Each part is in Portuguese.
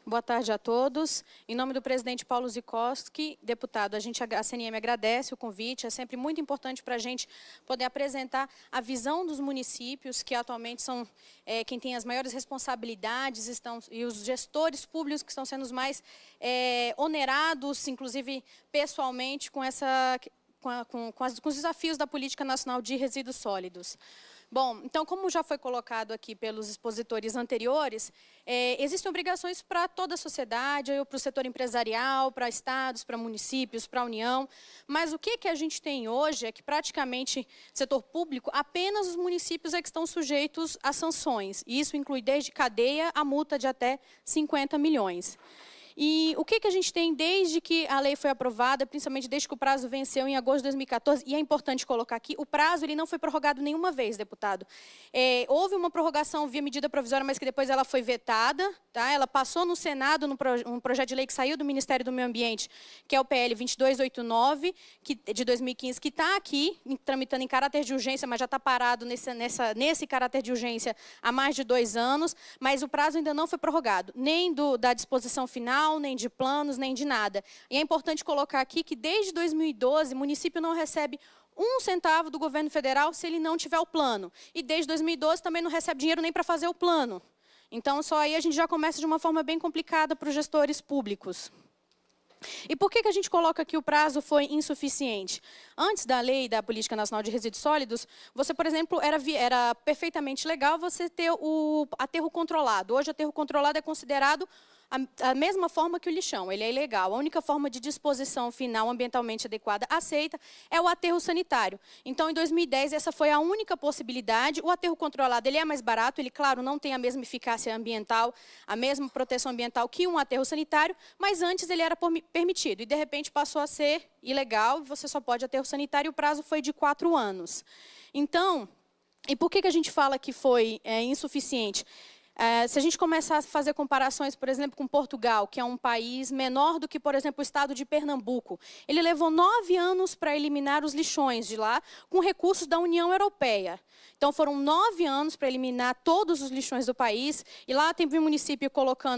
Boa tarde a todos. Em nome do presidente Paulo Zikoski, deputado, a CNM agradece o convite. É sempre muito importante para a gente poder apresentar a visão dos municípios, que atualmente são quem tem as maiores responsabilidades e os gestores públicos que estão sendo os mais onerados, inclusive pessoalmente, com os desafios da Política Nacional de Resíduos Sólidos. Bom, então, como já foi colocado aqui pelos expositores anteriores, existem obrigações para toda a sociedade, para o setor empresarial, para estados, para municípios, para a União, mas o que a gente tem hoje é que praticamente, setor público, apenas os municípios é que estão sujeitos a sanções, e isso inclui desde cadeia a multa de até 50 milhões. E o que a gente tem desde que a lei foi aprovada, principalmente desde que o prazo venceu em agosto de 2014, e é importante colocar aqui, o prazo ele não foi prorrogado nenhuma vez, deputado. Houve uma prorrogação via medida provisória, mas que depois ela foi vetada, tá? Ela passou no Senado, um projeto de lei que saiu do Ministério do Meio Ambiente, que é o PL 2289, de 2015, que está aqui, tramitando em caráter de urgência, mas já está parado nesse caráter de urgência há mais de 2 anos, mas o prazo ainda não foi prorrogado, nem da disposição final, nem de planos, nem de nada. E é importante colocar aqui que desde 2012 o município não recebe 1 centavo do governo federal se ele não tiver o plano. E desde 2012 também não recebe dinheiro nem para fazer o plano. Então, só aí a gente já começa de uma forma bem complicada para os gestores públicos. E por que a gente coloca que o prazo foi insuficiente? Antes da lei da Política Nacional de Resíduos Sólidos, você, por exemplo, era perfeitamente legal você ter o aterro controlado. Hoje, o aterro controlado é considerado a mesma forma que o lixão, ele é ilegal. A única forma de disposição final ambientalmente adequada aceita é o aterro sanitário. Então, em 2010, essa foi a única possibilidade. O aterro controlado ele é mais barato, ele, claro, não tem a mesma eficácia ambiental, a mesma proteção ambiental que um aterro sanitário, mas antes ele era permitido e, de repente, passou a ser ilegal, você só pode aterro sanitário, e o prazo foi de 4 anos. Então, e por que a gente fala que foi insuficiente? Se a gente começar a fazer comparações, por exemplo, com Portugal, que é um país menor do que, por exemplo, o estado de Pernambuco, ele levou 9 anos para eliminar os lixões de lá, com recursos da União Europeia. Então, foram 9 anos para eliminar todos os lixões do país, e lá teve um município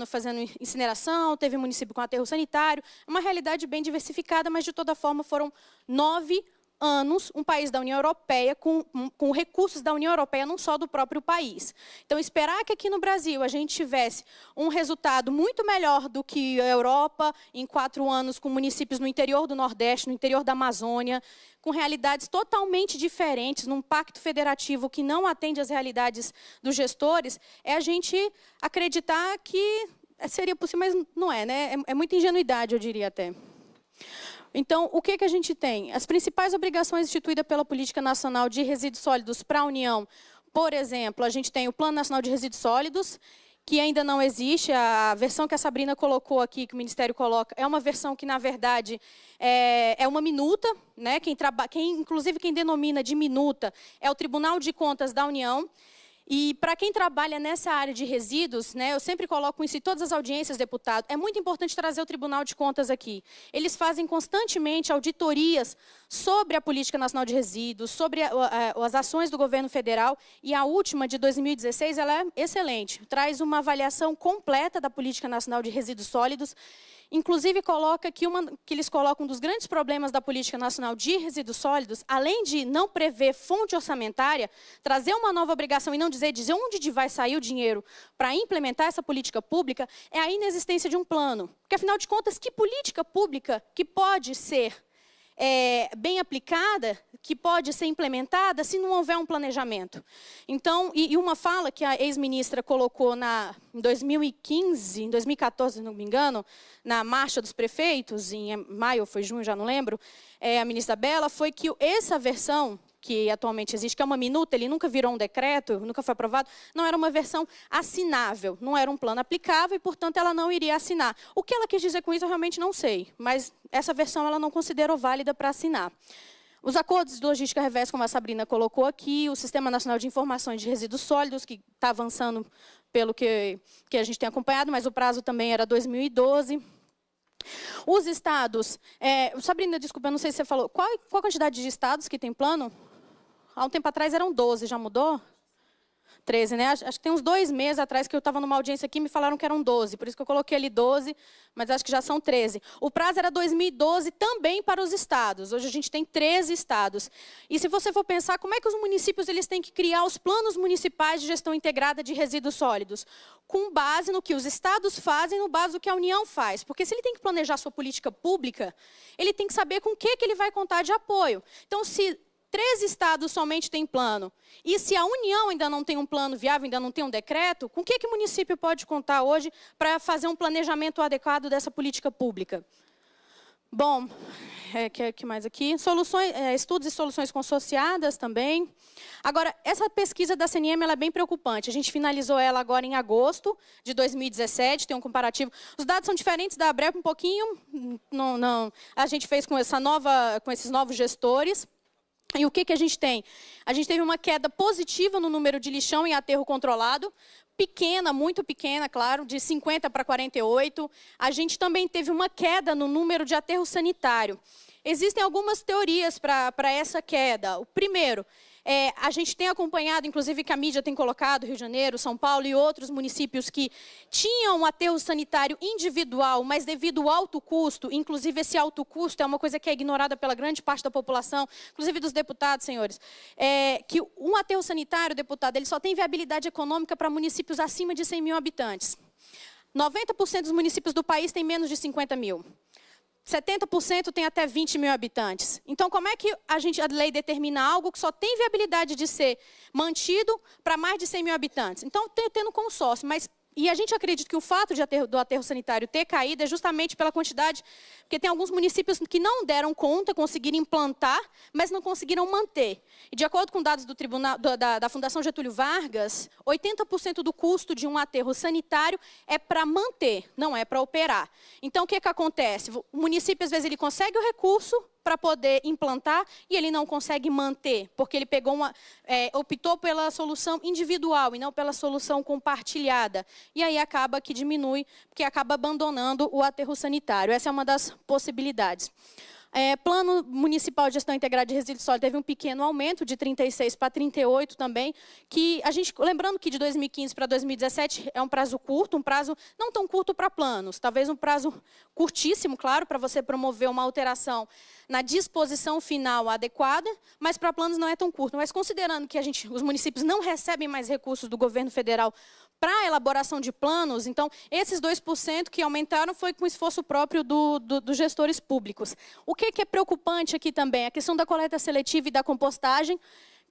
fazendo incineração, teve um município com aterro sanitário, uma realidade bem diversificada, mas, de toda forma, foram 9 anos, um país da União Europeia, com recursos da União Europeia, não só do próprio país. Então, esperar que aqui no Brasil a gente tivesse um resultado muito melhor do que a Europa, em 4 anos, com municípios no interior do Nordeste, no interior da Amazônia, com realidades totalmente diferentes, num pacto federativo que não atende às realidades dos gestores, é a gente acreditar que seria possível, mas não é, né? É muita ingenuidade, eu diria até. Então, o que a gente tem? As principais obrigações instituídas pela Política Nacional de Resíduos Sólidos para a União, por exemplo, a gente tem o Plano Nacional de Resíduos Sólidos, que ainda não existe. A versão que a Sabrina colocou aqui, que o Ministério coloca, é uma versão que, na verdade, é uma minuta, né? Inclusive, quem denomina de minuta é o Tribunal de Contas da União. E para quem trabalha nessa área de resíduos, né, eu sempre coloco isso em todas as audiências, deputado, é muito importante trazer o Tribunal de Contas aqui. Eles fazem constantemente auditorias sobre a Política Nacional de Resíduos, sobre as ações do governo federal, e a última, de 2016, ela é excelente. Traz uma avaliação completa da Política Nacional de Resíduos Sólidos. Inclusive, coloca que eles colocam um dos grandes problemas da Política Nacional de Resíduos Sólidos, além de não prever fonte orçamentária, trazer uma nova obrigação e não dizer onde vai sair o dinheiro para implementar essa política pública, é a inexistência de um plano. Porque, afinal de contas, que política pública que pode ser bem aplicada, que pode ser implementada, se não houver um planejamento? Então, e uma fala que a ex-ministra colocou em 2015, em 2014, se não me engano, na Marcha dos Prefeitos, em maio ou foi junho, já não lembro, a ministra Bela, foi que essa versão que atualmente existe, que é uma minuta, ele nunca virou um decreto, nunca foi aprovado, não era uma versão assinável, não era um plano aplicável e, portanto, ela não iria assinar. O que ela quis dizer com isso, eu realmente não sei, mas essa versão ela não considerou válida para assinar. Os acordos de logística reversa, como a Sabrina colocou aqui, o Sistema Nacional de Informações de Resíduos Sólidos, que está avançando pelo que a gente tem acompanhado, mas o prazo também era 2012. Os estados, Sabrina, desculpa, eu não sei se você falou, qual a quantidade de estados que tem plano? Há um tempo atrás eram 12, já mudou? 13, né? Acho que tem uns 2 meses atrás que eu estava numa audiência aqui e me falaram que eram 12, por isso que eu coloquei ali 12, mas acho que já são 13. O prazo era 2012 também para os estados. Hoje a gente tem 13 estados. E se você for pensar, como é que os municípios eles têm que criar os planos municipais de gestão integrada de resíduos sólidos? Com base no que os estados fazem, no base do que a União faz. Porque se ele tem que planejar sua política pública, ele tem que saber com o que ele vai contar de apoio. Então, se 13 estados somente têm plano, e se a União ainda não tem um plano viável, ainda não tem um decreto, com o que o município pode contar hoje para fazer um planejamento adequado dessa política pública? Bom, que mais aqui? Estudos e soluções consociadas também. Agora, essa pesquisa da CNM ela é bem preocupante. A gente finalizou ela agora em agosto de 2017, tem um comparativo. Os dados são diferentes da Abrep um pouquinho, a gente fez com esses novos gestores. E o que a gente tem? A gente teve uma queda positiva no número de lixão em aterro controlado, pequena, muito pequena, claro, de 50 para 48. A gente também teve uma queda no número de aterro sanitário. Existem algumas teorias para essa queda. O primeiro, a gente tem acompanhado, inclusive que a mídia tem colocado, Rio de Janeiro, São Paulo e outros municípios que tinham um aterro sanitário individual, mas devido ao alto custo, inclusive esse alto custo é uma coisa que é ignorada pela grande parte da população, inclusive dos deputados, senhores, que um aterro sanitário, deputado, ele só tem viabilidade econômica para municípios acima de 100 mil habitantes. 90% dos municípios do país têm menos de 50 mil. 70% tem até 20 mil habitantes. Então, como é que a lei determina algo que só tem viabilidade de ser mantido para mais de 100 mil habitantes? Então, tendo consórcio, e a gente acredita que o fato do aterro sanitário ter caído é justamente pela quantidade, porque tem alguns municípios que não deram conta, conseguiram implantar, mas não conseguiram manter. E de acordo com dados do tribunal, da Fundação Getúlio Vargas, 80% do custo de um aterro sanitário é para manter, não é para operar. Então, o que acontece? O município, às vezes, ele consegue o recurso para poder implantar e ele não consegue manter, porque ele optou pela solução individual e não pela solução compartilhada. E aí acaba que diminui, porque acaba abandonando o aterro sanitário. Essa é uma das possibilidades. Plano Municipal de Gestão Integrada de Resíduos Sólidos teve um pequeno aumento, de 36 para 38 também, lembrando que de 2015 para 2017 é um prazo curto, um prazo não tão curto para planos, talvez um prazo curtíssimo, claro, para você promover uma alteração na disposição final adequada, mas para planos não é tão curto. Mas considerando que os municípios não recebem mais recursos do governo federal para a elaboração de planos, então, esses 2% que aumentaram foi com esforço próprio dos gestores públicos. O que é preocupante aqui também? A questão da coleta seletiva e da compostagem,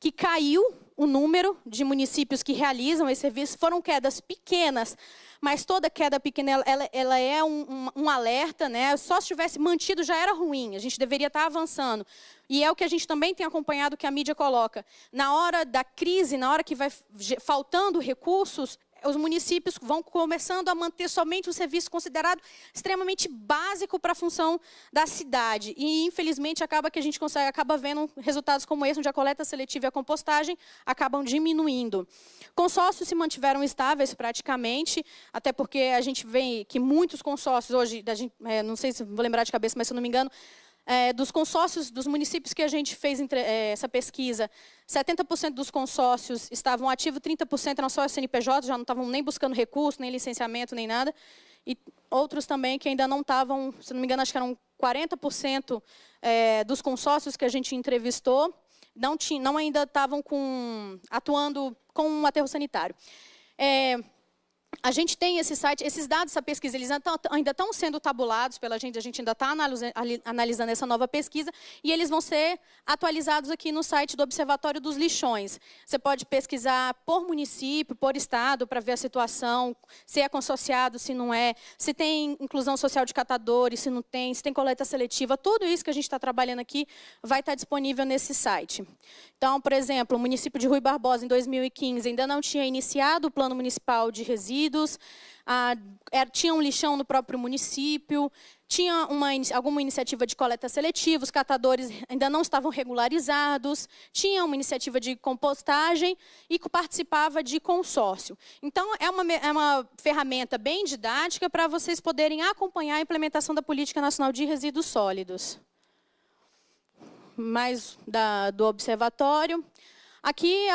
que caiu o número de municípios que realizam esse serviço. Foram quedas pequenas, mas toda queda pequena ela é um alerta, né? Só se tivesse mantido já era ruim, a gente deveria estar avançando. E é o que a gente também tem acompanhado que a mídia coloca. Na hora da crise, na hora que vai faltando recursos, os municípios vão começando a manter somente um serviço considerado extremamente básico para a função da cidade. E, infelizmente, acaba que a gente acaba vendo resultados como esse, onde a coleta seletiva e a compostagem acabam diminuindo. Consórcios se mantiveram estáveis praticamente, até porque a gente vê que muitos consórcios hoje, não sei se vou lembrar de cabeça, mas se eu não me engano, dos consórcios dos municípios que a gente fez essa pesquisa, 70% dos consórcios estavam ativos, 30% eram só CNPJ, já não estavam nem buscando recurso, nem licenciamento, nem nada. E outros também que ainda não estavam, se não me engano, acho que eram 40% dos consórcios que a gente entrevistou, não ainda estavam atuando com um aterro sanitário. A gente tem esse site, esses dados, essa pesquisa, eles ainda estão sendo tabulados pela gente, a gente ainda está analisando essa nova pesquisa, e eles vão ser atualizados aqui no site do Observatório dos Lixões. Você pode pesquisar por município, por estado, para ver a situação, se é consorciado, se não é, se tem inclusão social de catadores, se não tem, se tem coleta seletiva, tudo isso que a gente está trabalhando aqui vai estar disponível nesse site. Então, por exemplo, o município de Rui Barbosa, em 2015, ainda não tinha iniciado o Plano Municipal de Resíduos, tinha um lixão no próprio município, tinha alguma iniciativa de coleta seletiva, os catadores ainda não estavam regularizados, tinha uma iniciativa de compostagem e participava de consórcio. Então, é uma ferramenta bem didática para vocês poderem acompanhar a implementação da Política Nacional de Resíduos Sólidos. Mais do observatório. Aqui,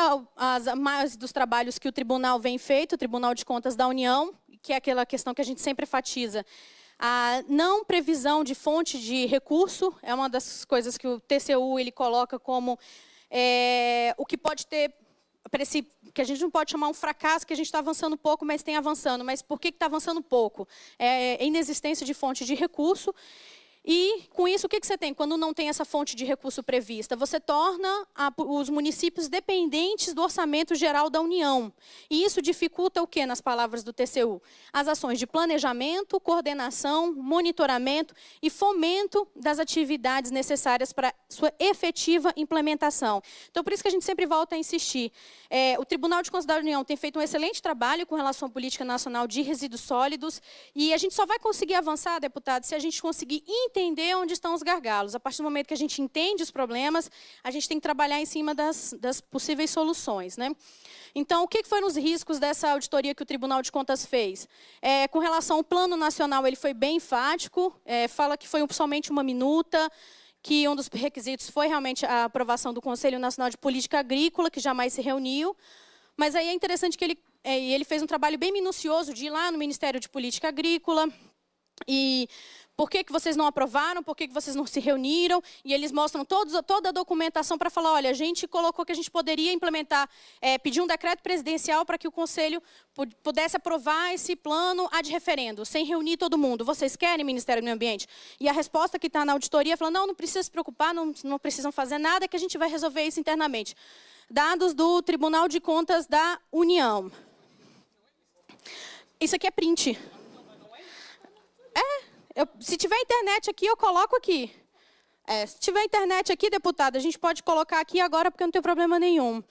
mais dos trabalhos que o tribunal vem feito, o Tribunal de Contas da União, que é aquela questão que a gente sempre enfatiza. A não previsão de fonte de recurso é uma das coisas que o TCU ele coloca como o que pode ter, que a gente não pode chamar um fracasso, que a gente está avançando pouco, mas tem avançando. Mas por que está avançando pouco? É a inexistência de fonte de recurso. E, com isso, o que você tem quando não tem essa fonte de recurso prevista? Você torna os municípios dependentes do orçamento geral da União. E isso dificulta o quê, nas palavras do TCU? As ações de planejamento, coordenação, monitoramento e fomento das atividades necessárias para sua efetiva implementação. Então, por isso que a gente sempre volta a insistir. O Tribunal de Contas da União tem feito um excelente trabalho com relação à política nacional de resíduos sólidos. E a gente só vai conseguir avançar, deputado, se a gente conseguir entender onde estão os gargalos. A partir do momento que a gente entende os problemas, a gente tem que trabalhar em cima das possíveis soluções, né? Então, o que foram os riscos dessa auditoria que o Tribunal de Contas fez? Com relação ao Plano Nacional, ele foi bem enfático, fala que foi somente uma minuta, que um dos requisitos foi realmente a aprovação do Conselho Nacional de Política Agrícola, que jamais se reuniu. Mas aí é interessante que ele fez um trabalho bem minucioso de ir lá no Ministério de Política Agrícola e por que vocês não aprovaram, por que vocês não se reuniram, e eles mostram toda a documentação para falar, olha, a gente colocou que a gente poderia implementar, pedir um decreto presidencial para que o Conselho pudesse aprovar esse plano ad referendo, sem reunir todo mundo. Vocês querem, Ministério do Meio Ambiente? E a resposta que está na auditoria fala, não precisa se preocupar, não precisam fazer nada, que a gente vai resolver isso internamente. Dados do Tribunal de Contas da União. Isso aqui é print. Se tiver internet aqui, eu coloco aqui. Se tiver internet aqui, deputado, a gente pode colocar aqui agora, porque não tem problema nenhum.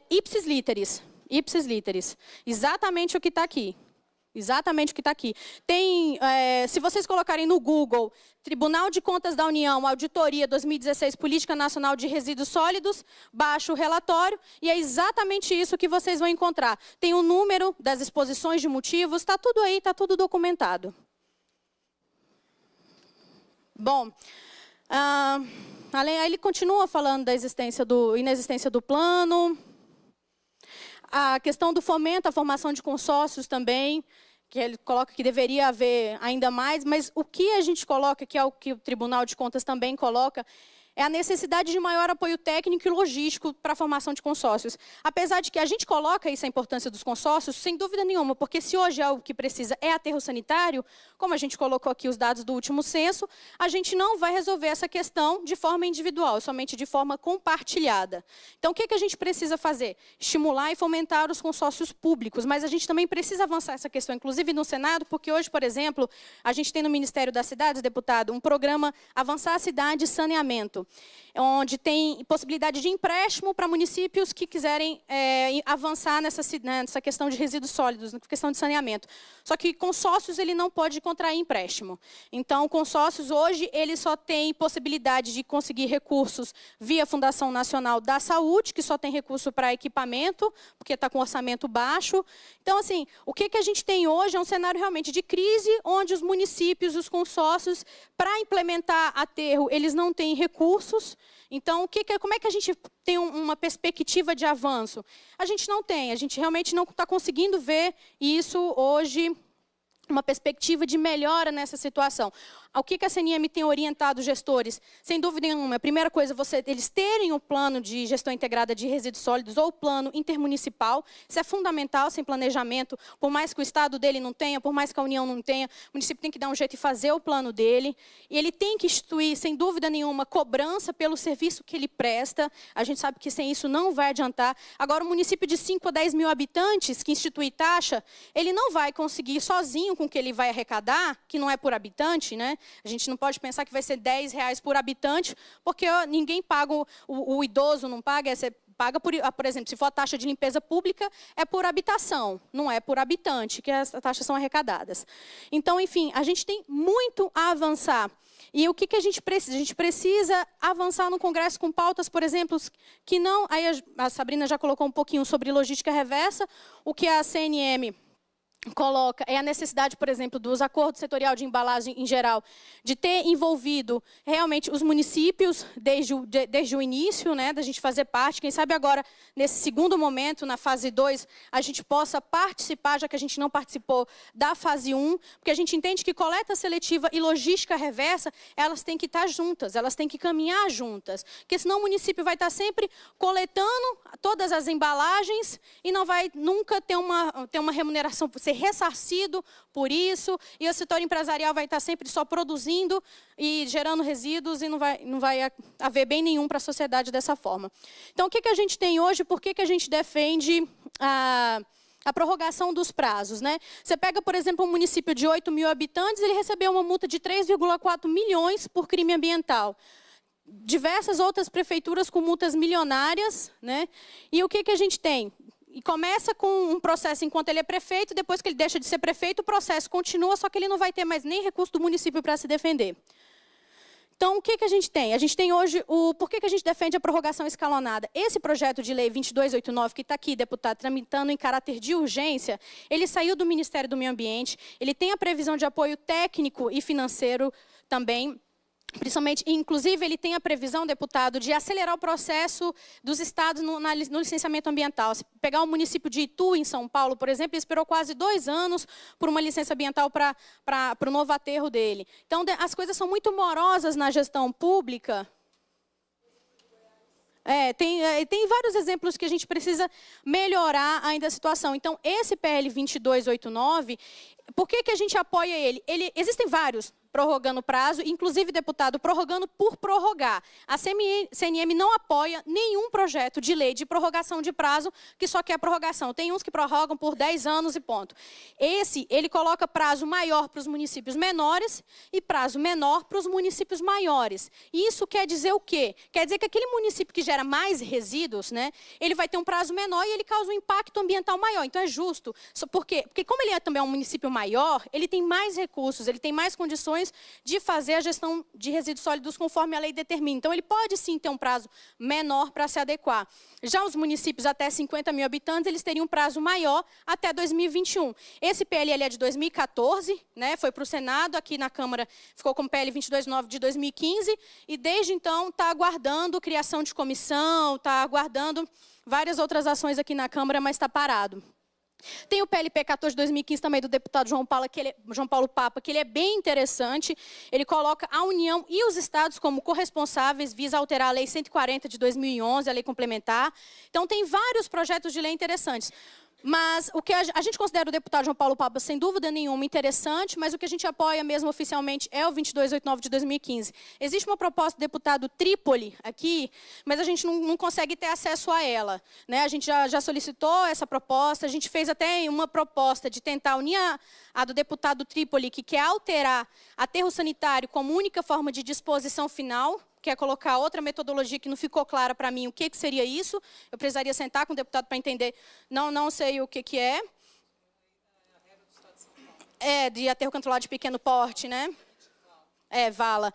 Ipsis literis. Ipsis literis. Exatamente o que está aqui. Exatamente o que está aqui. Se vocês colocarem no Google, Tribunal de Contas da União, Auditoria 2016, Política Nacional de Resíduos Sólidos, baixa o relatório, e é exatamente isso que vocês vão encontrar. Tem o número das exposições de motivos, está tudo aí, está tudo documentado. Bom, ele continua falando da inexistência do plano, a questão do fomento à formação de consórcios também, que ele coloca que deveria haver ainda mais, mas o que a gente coloca, que é o que o Tribunal de Contas também coloca, é a necessidade de maior apoio técnico e logístico para a formação de consórcios. Apesar de que a gente coloca isso, a importância dos consórcios, sem dúvida nenhuma, porque se hoje algo que precisa é aterro sanitário, como a gente colocou aqui os dados do último censo, a gente não vai resolver essa questão de forma individual, somente de forma compartilhada. Então, o que a gente precisa fazer? Estimular e fomentar os consórcios públicos, mas a gente também precisa avançar essa questão, inclusive no Senado, porque hoje, por exemplo, a gente tem no Ministério das Cidades, deputado, um programa Avançar a Cidade e Saneamento, onde tem possibilidade de empréstimo para municípios que quiserem avançar nessa questão de resíduos sólidos, na questão de saneamento. Só que consórcios ele não pode contrair empréstimo. Então, consórcios hoje ele só tem possibilidade de conseguir recursos via Fundação Nacional da Saúde, que só tem recurso para equipamento, porque está com orçamento baixo. Então, assim, o que a gente tem hoje é um cenário realmente de crise, onde os municípios, os consórcios, para implementar aterro, eles não têm recursos. Então, como é que a gente tem uma perspectiva de avanço? A gente não tem, a gente realmente não está conseguindo ver isso hoje, uma perspectiva de melhora nessa situação. Ao que a CNM tem orientado os gestores? Sem dúvida nenhuma, a primeira coisa, eles terem o plano de gestão integrada de resíduos sólidos ou o plano intermunicipal. Isso é fundamental, sem planejamento, por mais que o Estado dele não tenha, por mais que a União não tenha, o município tem que dar um jeito e fazer o plano dele. E ele tem que instituir, sem dúvida nenhuma, cobrança pelo serviço que ele presta. A gente sabe que sem isso não vai adiantar. Agora, o município de 5 a 10 mil habitantes, que institui taxa, ele não vai conseguir sozinho com o que ele vai arrecadar, que não é por habitante, né? A gente não pode pensar que vai ser R$10 por habitante, porque ninguém paga, o idoso não paga, você paga, por exemplo, se for a taxa de limpeza pública, é por habitação, não é por habitante, que as taxas são arrecadadas. Então, enfim, a gente tem muito a avançar. E o que a gente precisa? A gente precisa avançar no Congresso com pautas, por exemplo, que não... Aí a Sabrina já colocou um pouquinho sobre logística reversa, o que a CNM coloca é a necessidade, por exemplo, dos acordos setorial de embalagem em geral, de ter envolvido realmente os municípios desde o início, né, da gente fazer parte. Quem sabe agora, nesse segundo momento, na fase 2, a gente possa participar, já que a gente não participou da fase 1, porque a gente entende que coleta seletiva e logística reversa, elas têm que estar juntas, elas têm que caminhar juntas, porque senão o município vai estar sempre coletando todas as embalagens e não vai nunca ter uma remuneração, ser ressarcido por isso, e o setor empresarial vai estar sempre só produzindo e gerando resíduos, e não vai haver bem nenhum para a sociedade dessa forma. Então, o que a gente tem hoje? Por que a gente defende a prorrogação dos prazos, né? Você pega, por exemplo, um município de 8 mil habitantes, ele recebeu uma multa de 3,4 milhões por crime ambiental. Diversas outras prefeituras com multas milionárias, né? E o que a gente tem? E começa com um processo enquanto ele é prefeito, depois que ele deixa de ser prefeito, o processo continua, só que ele não vai ter mais nem recurso do município para se defender. Então, o que a gente tem? A gente tem hoje, por que a gente defende a prorrogação escalonada? Esse projeto de lei 2289, que está aqui, deputado, tramitando em caráter de urgência, ele saiu do Ministério do Meio Ambiente, ele tem a previsão de apoio técnico e financeiro também, principalmente, inclusive, ele tem a previsão, deputado, de acelerar o processo dos estados no licenciamento ambiental. Se pegar o município de Itu, em São Paulo, por exemplo, ele esperou quase 2 anos por uma licença ambiental para o novo aterro dele. Então, as coisas são muito morosas na gestão pública. Tem vários exemplos que a gente precisa melhorar ainda a situação. Então, esse PL 2289, por que a gente apoia ele? Existem vários prorrogando prazo, inclusive, deputado, prorrogando por prorrogar. A CNM não apoia nenhum projeto de lei de prorrogação de prazo que só quer prorrogação. Tem uns que prorrogam por 10 anos e ponto. Ele coloca prazo maior para os municípios menores e prazo menor para os municípios maiores. E isso quer dizer o quê? Quer dizer que aquele município que gera mais resíduos, né, ele vai ter um prazo menor e ele causa um impacto ambiental maior. Então, é justo. Por quê? Porque como ele também é um município maior, ele tem mais recursos, ele tem mais condições de fazer a gestão de resíduos sólidos conforme a lei determina. Então, ele pode sim ter um prazo menor para se adequar. Já os municípios até 50 mil habitantes, eles teriam um prazo maior até 2021. Esse PLL é de 2014, né, foi para o Senado, aqui na Câmara ficou como PL 2289 de 2015, e desde então está aguardando criação de comissão, está aguardando várias outras ações aqui na Câmara, mas está parado. Tem o PLP 14 de 2015 também do deputado João Paulo Papa, que ele é bem interessante. Ele coloca a União e os estados como corresponsáveis, visa alterar a Lei 140 de 2011, a lei complementar. Então, tem vários projetos de lei interessantes. Mas o que a gente considera o deputado João Paulo Papa, sem dúvida nenhuma, interessante, mas o que a gente apoia mesmo oficialmente é o 2289 de 2015. Existe uma proposta do deputado Trípoli aqui, mas a gente não consegue ter acesso a ela, né? A gente já solicitou essa proposta, a gente fez até uma proposta de tentar unir a do deputado Trípoli, que quer alterar aterro sanitário como única forma de disposição final, quer colocar outra metodologia que não ficou clara para mim o que seria isso. Eu precisaria sentar com o deputado para entender. Não sei o que é. De aterro controlado de pequeno porte, né? Vala.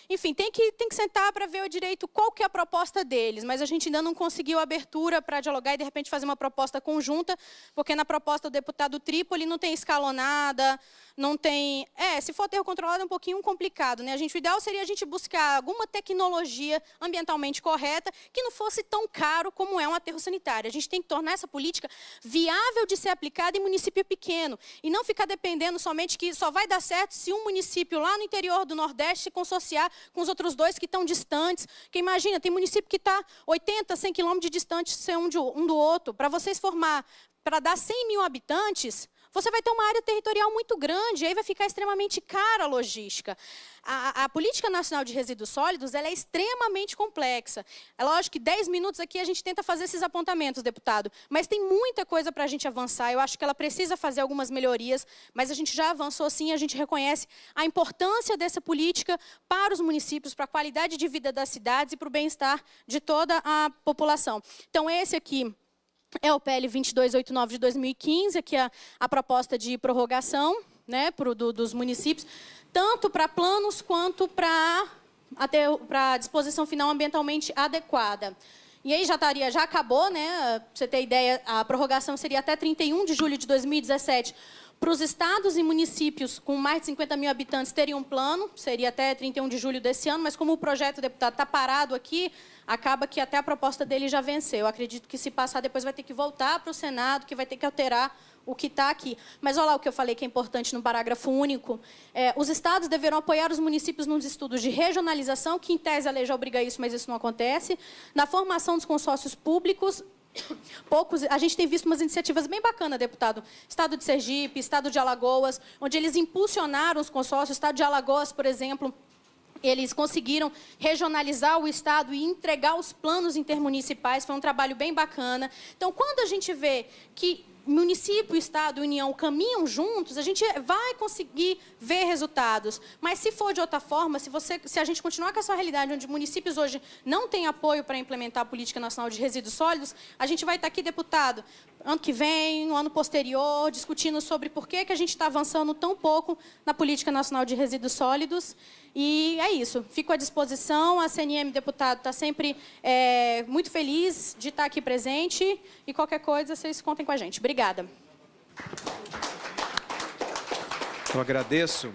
Enfim, tem que sentar para ver direito qual que é a proposta deles, mas a gente ainda não conseguiu abertura para dialogar e, de repente, fazer uma proposta conjunta, porque na proposta do deputado Trípoli não tem escalonada, não tem... se for aterro controlado é um pouquinho complicado, né? O ideal seria a gente buscar alguma tecnologia ambientalmente correta que não fosse tão caro como é um aterro sanitário. A gente tem que tornar essa política viável de ser aplicada em município pequeno e não ficar dependendo somente que só vai dar certo se um município lá no interior do Nordeste se consociar com os outros dois que estão distantes. Porque imagina, tem município que está 80, 100 quilômetros de distância um do outro. Para vocês formar, para dar 100 mil habitantes, você vai ter uma área territorial muito grande, aí vai ficar extremamente cara a logística. A Política Nacional de Resíduos Sólidos ela é extremamente complexa. É lógico que 10 minutos aqui a gente tenta fazer esses apontamentos, deputado, mas tem muita coisa para a gente avançar. Eu acho que ela precisa fazer algumas melhorias, mas a gente já avançou sim, a gente reconhece a importância dessa política para os municípios, para a qualidade de vida das cidades e para o bem-estar de toda a população. Então, esse aqui é o PL 2289 de 2015, aqui a proposta de prorrogação, né, dos municípios, tanto para planos quanto para disposição final ambientalmente adequada. E aí já acabou, né? Pra você ter ideia, a prorrogação seria até 31 de julho de 2017. Para os estados e municípios com mais de 50 mil habitantes teriam um plano, seria até 31 de julho desse ano, mas como o projeto, deputado, está parado aqui, acaba que até a proposta dele já venceu. Eu acredito que, se passar, depois vai ter que voltar para o Senado, que vai ter que alterar o que está aqui. Mas olha lá o que eu falei que é importante no parágrafo único. Os estados deverão apoiar os municípios nos estudos de regionalização, que em tese a lei já obriga isso, mas isso não acontece, na formação dos consórcios públicos. A gente tem visto umas iniciativas bem bacanas, deputado. Estado de Sergipe, Estado de Alagoas, onde eles impulsionaram os consórcios. Estado de Alagoas, por exemplo, eles conseguiram regionalizar o Estado e entregar os planos intermunicipais. Foi um trabalho bem bacana. Então, quando a gente vê que município, Estado e União caminham juntos, a gente vai conseguir ver resultados. Mas, se for de outra forma, se a gente continuar com essa realidade onde municípios hoje não têm apoio para implementar a Política Nacional de Resíduos Sólidos, a gente vai estar aqui, deputado, ano que vem, no ano posterior, discutindo sobre por que a gente está avançando tão pouco na Política Nacional de Resíduos Sólidos. E é isso. Fico à disposição. A CNM, deputado, está sempre muito feliz de estar aqui presente. E qualquer coisa, vocês contem com a gente. Obrigada. Eu agradeço.